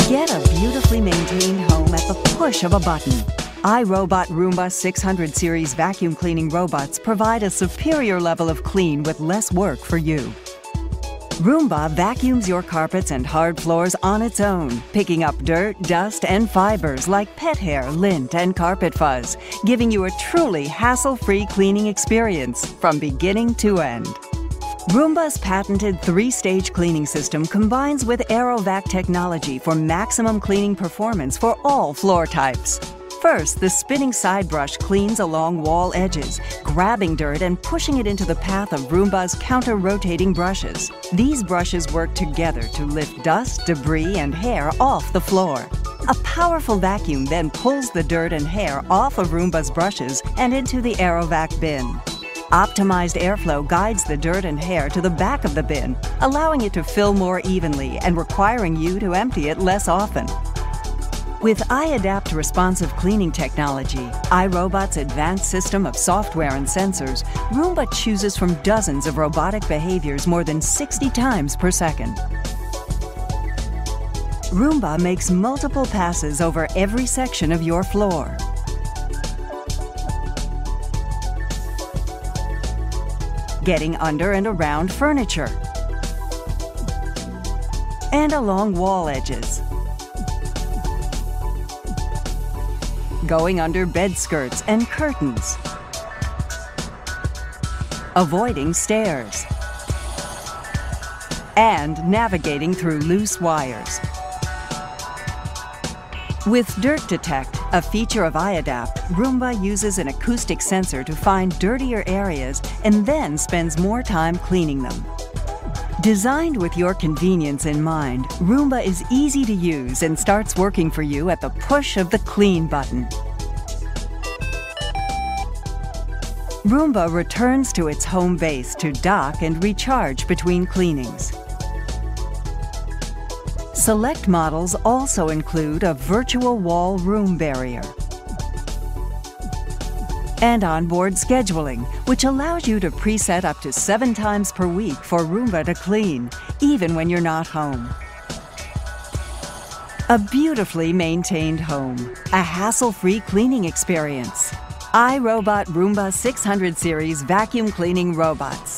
Get a beautifully maintained home at the push of a button. iRobot Roomba 600 series vacuum cleaning robots provide a superior level of clean with less work for you. Roomba vacuums your carpets and hard floors on its own, picking up dirt, dust, and fibers like pet hair, lint, and carpet fuzz, giving you a truly hassle-free cleaning experience from beginning to end. Roomba's patented 3-stage cleaning system combines with AeroVac technology for maximum cleaning performance for all floor types. First, the spinning side brush cleans along wall edges, grabbing dirt and pushing it into the path of Roomba's counter-rotating brushes. These brushes work together to lift dust, debris, and hair off the floor. A powerful vacuum then pulls the dirt and hair off of Roomba's brushes and into the AeroVac bin. Optimized airflow guides the dirt and hair to the back of the bin, allowing it to fill more evenly and requiring you to empty it less often. With iAdapt responsive cleaning technology, iRobot's advanced system of software and sensors, Roomba chooses from dozens of robotic behaviors more than 60 times per second. Roomba makes multiple passes over every section of your floor. Getting under and around furniture, and along wall edges, going under bed skirts and curtains, avoiding stairs, and navigating through loose wires. With Dirt Detect, a feature of iAdapt, Roomba uses an acoustic sensor to find dirtier areas and then spends more time cleaning them. Designed with your convenience in mind, Roomba is easy to use and starts working for you at the push of the Clean button. Roomba returns to its home base to dock and recharge between cleanings. Select models also include a virtual wall room barrier and onboard scheduling, which allows you to preset up to 7 times per week for Roomba to clean, even when you're not home. A beautifully maintained home, a hassle-free cleaning experience. iRobot Roomba 600 series vacuum cleaning robots.